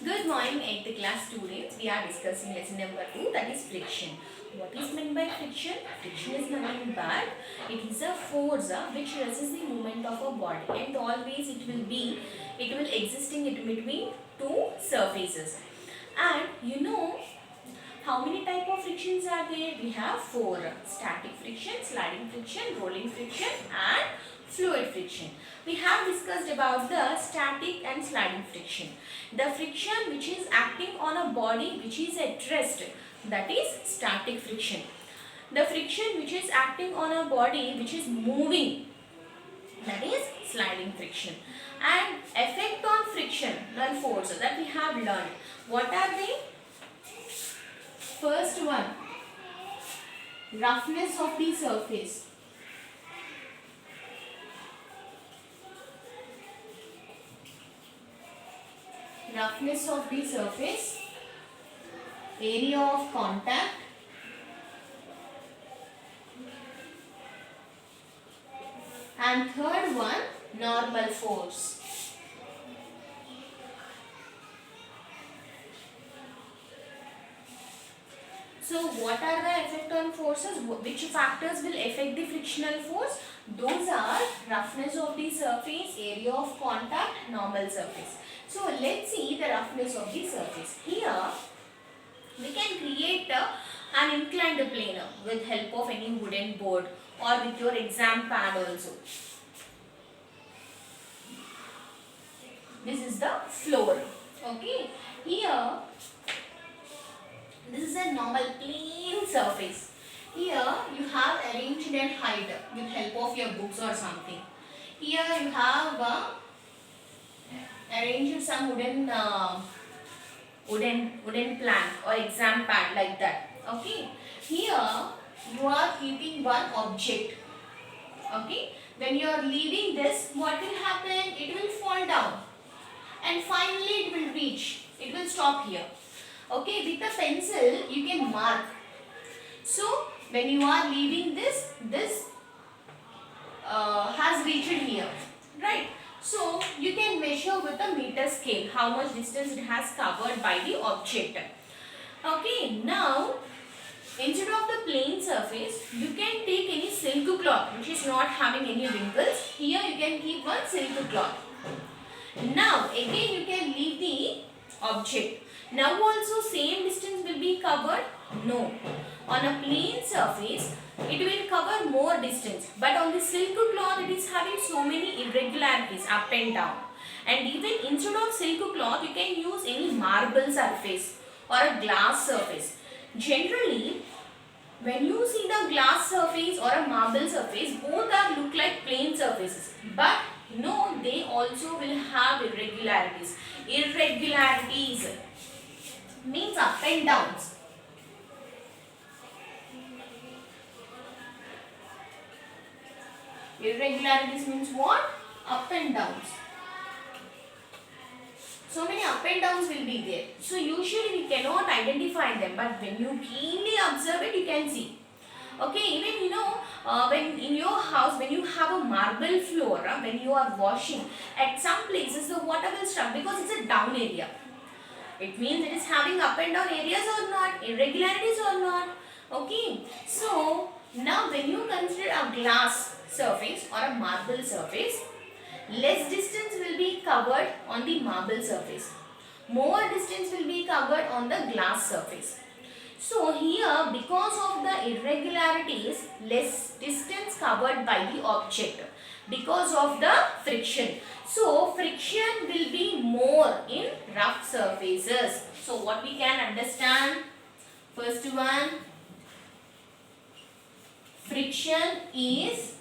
Good morning 8th class students. We are discussing lesson number 2, that is friction. What is meant by friction? Friction is nothing but it is a force which resists the movement of a body, and always it will existing in between two surfaces. And you know how many type of frictions are there? We have 4: static friction, sliding friction, rolling friction and fluid friction. We have discussed about the static and sliding friction. The friction which is acting on a body which is at rest, that is static friction. The friction which is acting on a body which is moving, that is sliding friction. And effect on friction, the force that we have learned. What are they? First one, roughness of the surface. Roughness of the surface, area of contact, and third one, normal force. So what are the effect on forces? Which factors will affect the frictional force? Those are roughness of the surface, area of contact, normal surface. So let's see the roughness of the surface. Here we can create an inclined plane with help of any wooden board or with your exam pad also. This is the floor. Okay. Here this is a normal plain surface. Here you have arranged and height with help of your books or something. Here you have arranged some wooden plank or exam pad like that. Okay. Here you are keeping one object. Okay. When you are leaving this, what will happen? It will fall down and finally it will reach. It will stop here. Okay, with a pencil you can mark. So when you are leaving this has reached here, right? So you can measure with a meter scale how much distance it has covered by the object. Okay, now instead of the plain surface, you can take any silk cloth which is not having any wrinkles. Here you can keep one silk cloth. Now again you can leave the object. Now also same distance will be covered? No. On a plain surface, it will cover more distance. But on the silk cloth, it is having so many irregularities up and down. And even instead of silk cloth, you can use any marble surface or a glass surface. Generally, when you see the glass surface or a marble surface, both are look like plain surfaces. But no, they also will have irregularities. Irregularities means up and downs. Irregularities means what? Up and downs. So many up and downs will be there. So usually we cannot identify them, but when you keenly observe it, you can see. Okay, even when in your house, when you have a marble floor, when you are washing, at some places the water will stop because it's a down area. It means it is having up and down areas or not, irregularities or not. Okay. So now when you consider a glass surface or a marble surface, less distance will be covered on the marble surface. More distance will be covered on the glass surface. So here, because of the irregularities, less distance covered by the object because of the friction. So friction will be more in rough surfaces. So what we can understand? First one, friction is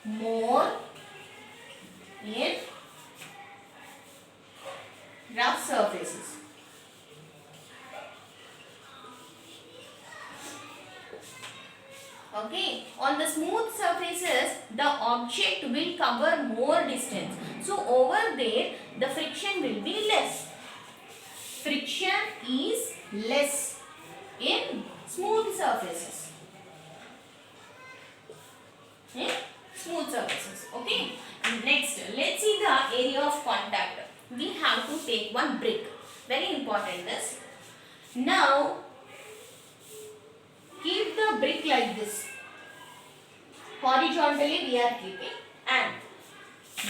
more in rough surfaces. Okay, on the smooth surfaces, the object will cover more distance. So over there, the friction will be less. Friction is less in smooth surfaces. In smooth surfaces. Okay. Next, let's see the area of contact. We have to take one brick. Very important this. Now keep the brick like this. Horizontally we are keeping, and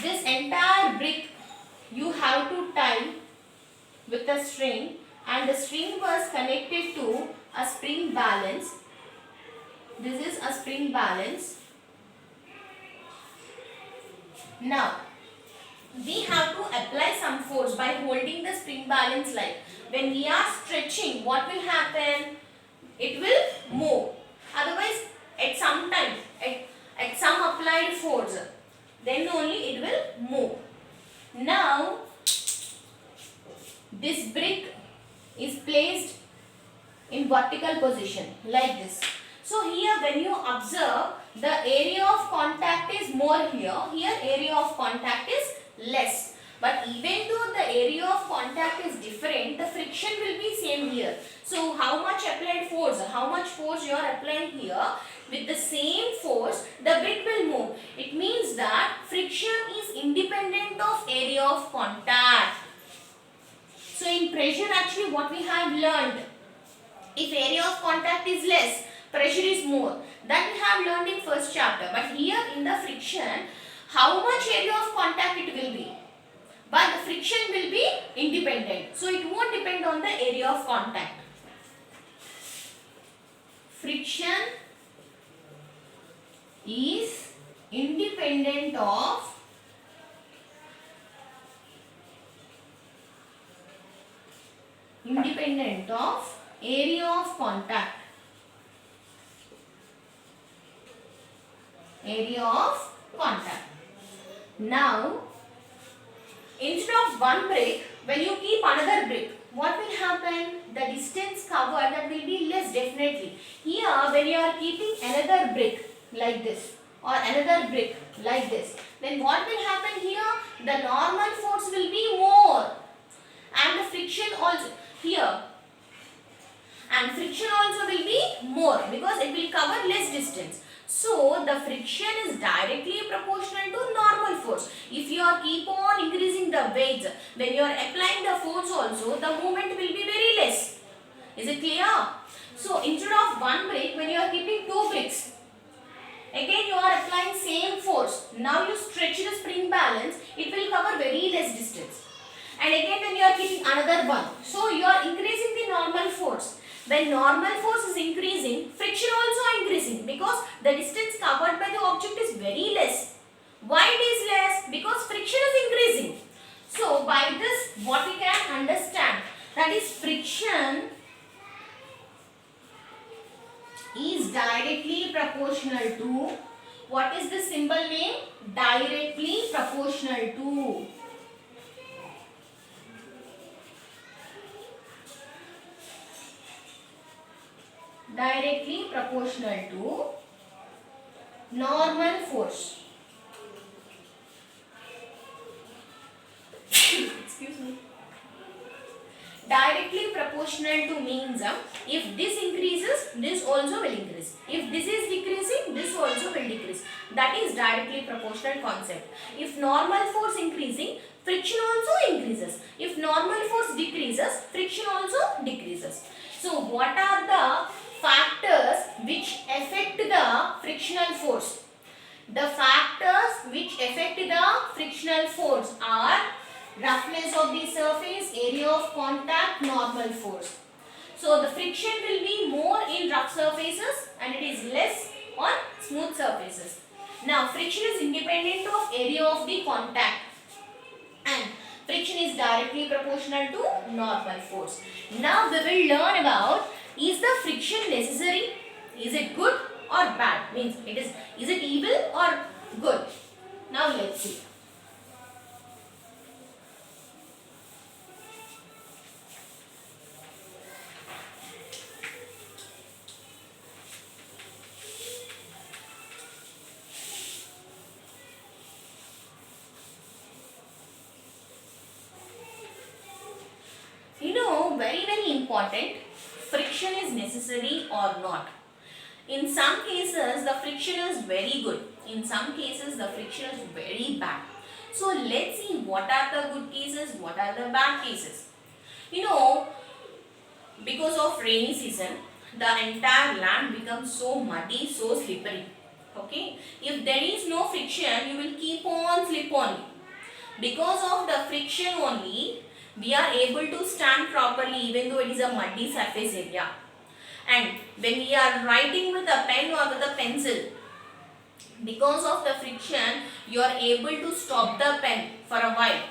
this entire brick you have to tie with a string, and the string was connected to a spring balance. This is a spring balance. Now we have to apply some force by holding the spring balance like. When we are stretching, what will happen? It will move. Otherwise, at some time, at some applied force, then only it will move. Now this brick is placed in vertical position like this. So here when you observe, the area of contact is more here. Here area of contact is less. But even though the area of contact is different, the friction will be same here. So how much applied force, how much force you are applying here, with the same force the brick will move. It means that friction is independent of area of contact. So in pressure actually what we have learned, if area of contact is less, pressure is more. That we have learned in first chapter. But here in the friction, how much area of contact it will be? But the friction will be independent. So it won't depend on the area of contact. Friction is independent of area of contact. Area of contact. Now, instead of one brick, when you keep another brick, what will happen? The distance covered, that will be less definitely. Here, when you are keeping another brick like this or another brick like this, then what will happen here? The normal force will be more, and the friction also here, and friction also will be more because it will cover less distance. So the friction is directly proportional to normal force. If you are keep on increasing the weight, when you are applying the force also, the movement will be very less. Is it clear? So instead of one brick, when you are keeping two bricks, again you are applying same force. Now you stretch the spring balance, it will cover very less distance. And again when you are keeping another one, so you are increasing the normal force. When normal force is increasing, friction also increasing because the distance covered by the object is very less. Why it is less? Because friction is increasing. So by this what we can understand, that is friction is directly proportional to, what is the symbol name? Directly proportional to. Directly proportional to normal force. Excuse me. Directly proportional to means if this increases, this also will increase. If this is decreasing, this also will decrease. That is directly proportional concept. If normal force increasing, friction also increases. If normal force decreases, friction also decreases. So what are the factors which affect the frictional force? The factors which affect the frictional force are roughness of the surface, area of contact, normal force. So the friction will be more in rough surfaces and it is less on smooth surfaces. Now friction is independent of area of the contact and friction is directly proportional to normal force. Now we will learn about, is the friction necessary? Is it good or bad? Means is it evil or good? Now let's see. Very important, friction is necessary or not. In some cases the friction is very good, in some cases the friction is very bad. So let's see what are the good cases, what are the bad cases. You know, because of rainy season, the entire land becomes so muddy, so slippery. Okay, if there is no friction, you will keep on slip on. Because of the friction only, we are able to stand properly even though it is a muddy surface area. And when we are writing with a pen or with a pencil, because of the friction, you are able to stop the pen for a while.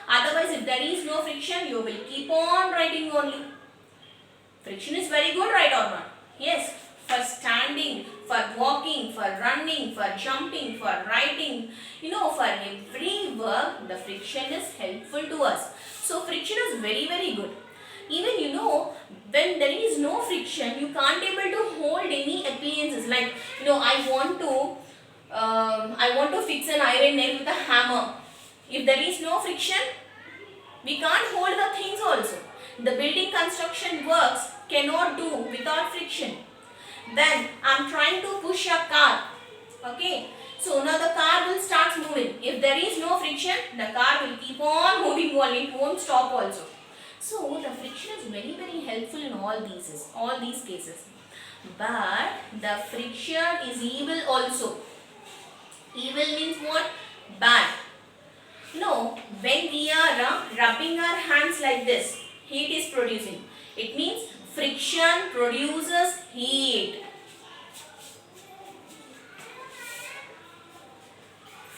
Otherwise, if there is no friction, you will keep on writing only. Friction is very good, right or not? Yes, for standing, for walking, for running, for jumping, for writing, for every work, the friction is helpful to us. So, friction is very, very good. Even when there is no friction, you can't able to hold any appliances. Like, I want to fix an iron nail with a hammer. If there is no friction, we can't hold the things also. The building construction works cannot do without friction. Then I'm trying to push a car. Okay. So now the car will start moving. If there is no friction, the car will keep on moving only. It won't stop also. So the friction is very, very helpful in all these cases. But the friction is evil also. Evil means what? Bad. No, when we are rubbing our hands like this, heat is producing. It means friction produces heat.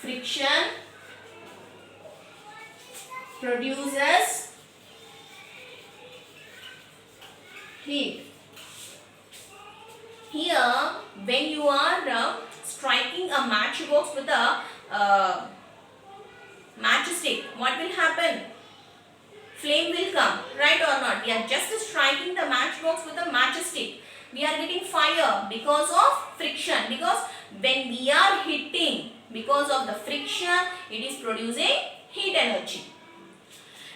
Friction produces heat. Here, when you are striking a matchbox with a matchstick, what will happen? Flame will come, right or not? We are just striking the matchbox with a matchstick. We are getting fire because of friction. Because when we are hitting, because of the friction, it is producing heat energy.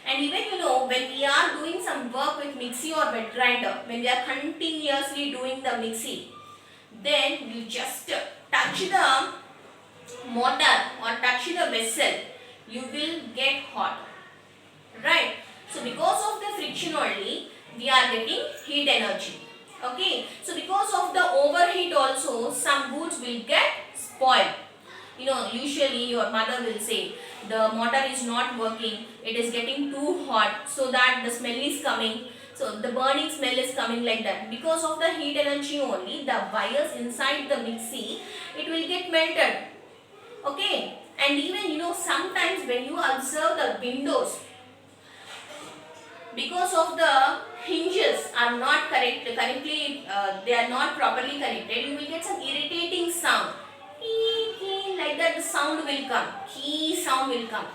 And even when we are doing some work with mixie or wet grinder, when we are continuously doing the mixie, then you just touch the motor or touch the vessel, you will get hot, right? So because of the friction only, we are getting heat energy. Okay, so because of the overheat also, some goods will get spoiled. Usually your mother will say the motor is not working, it is getting too hot, so that the smell is coming. So the burning smell is coming like that. Because of the heat energy only, the wires inside the mixie, it will get melted. Okay, and even sometimes when you observe the windows, because of the hinges are not correctly, they are not properly connected, you will get some irritating sound. Like that the sound will come. Key sound will come.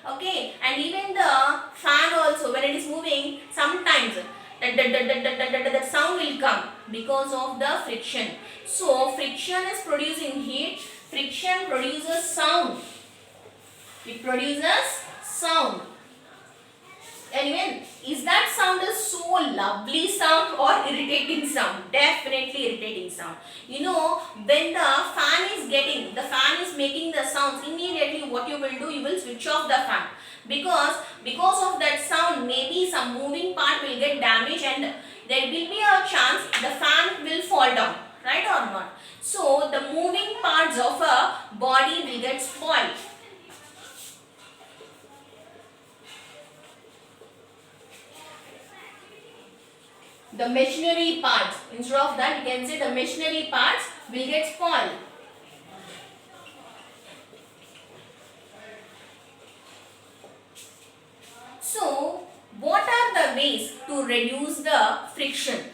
Okay, and even the fan also, when it is moving, sometimes that sound will come because of the friction. So friction is producing heat. Friction produces sound. It produces sound. And even, is that sound a so lovely sound or irritating sound? Definitely irritating sound. When the fan is making the sounds, immediately what you will do, you will switch off the fan. Because of that sound, maybe some moving part will get damaged and there will be a chance the fan will fall down. Right or not? So, the moving parts of a body will get spoiled. The machinery parts, instead of that you can say the machinery parts will get spoiled. So what are the ways to reduce the friction?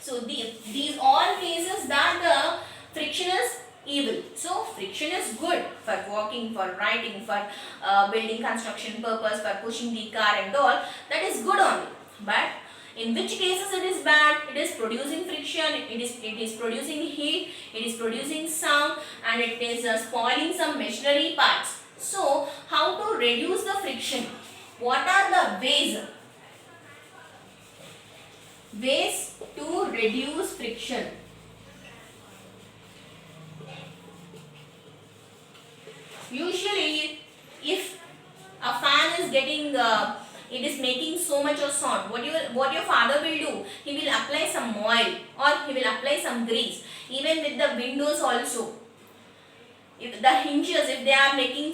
So these all cases that the friction is evil. So friction is good for walking, for riding, for building construction purpose, for pushing the car and all. That is good only. But in which cases it is bad? It is producing friction, it is producing heat, it is producing sound, and it is spoiling some machinery parts. So how to reduce the friction? What are the ways? Ways to reduce friction. Usually if a fan is getting it is making so much of sound, what your father will do, he will apply some oil or he will apply some grease. Even with the windows also, if the hinges, if they are making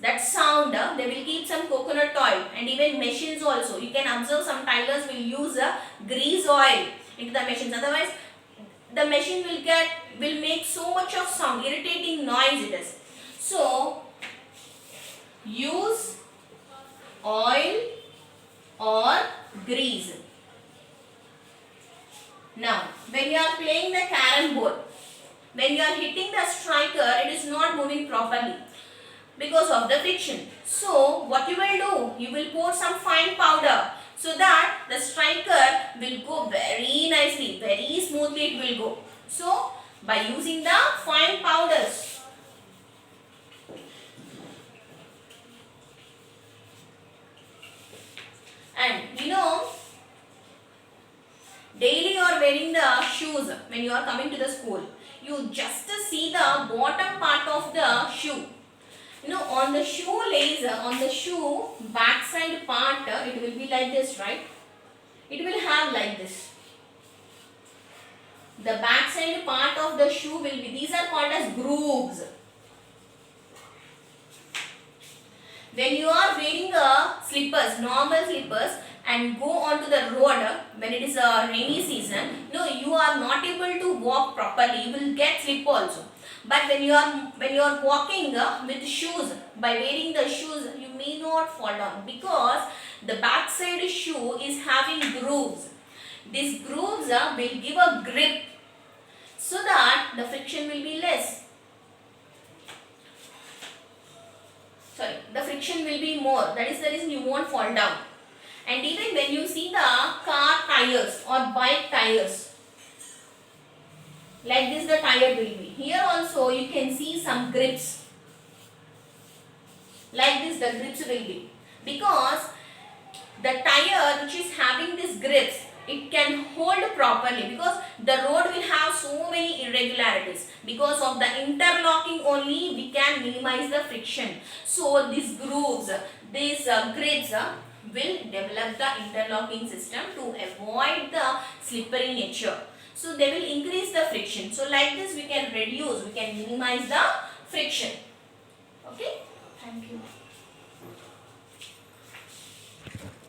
that sound, they will keep some coconut oil. And even machines also, you can observe some tilers will use a grease oil into the machines, otherwise the machine will make so much of sound, irritating noise it is. So use oil or grease. Now when you are playing the carrom board, when you are hitting the striker, it is not moving properly because of the friction. So what you will do, you will pour some fine powder so that the striker will go very nicely, very smoothly it will go. So by using the fine powders. And daily you are wearing the shoes when you are coming to the school. You just see the bottom part of the shoe. On the shoelace, on the shoe backside part, it will be like this, right? It will have like this. The backside part of the shoe will be, these are called as grooves. When you are wearing slippers, normal slippers, and go onto the road when it is a rainy season, you are not able to walk properly. You will get slip also. But when you are walking with shoes, by wearing the shoes, you may not fall down because the backside shoe is having grooves. These grooves will give a grip so that the friction will be less. The friction will be more. That is the reason you won't fall down. And even when you see the car tires or bike tires, like this the tire will be. Here also you can see some grips. Like this the grips will be. Because the tire which is having these grips, it can hold properly because the road will have so many irregularities. Because of the interlocking only we can minimize the friction. So these grooves, these grips will develop the interlocking system to avoid the slippery nature. So they will increase the friction. So like this we can reduce, we can minimize the friction. Okay. Thank you.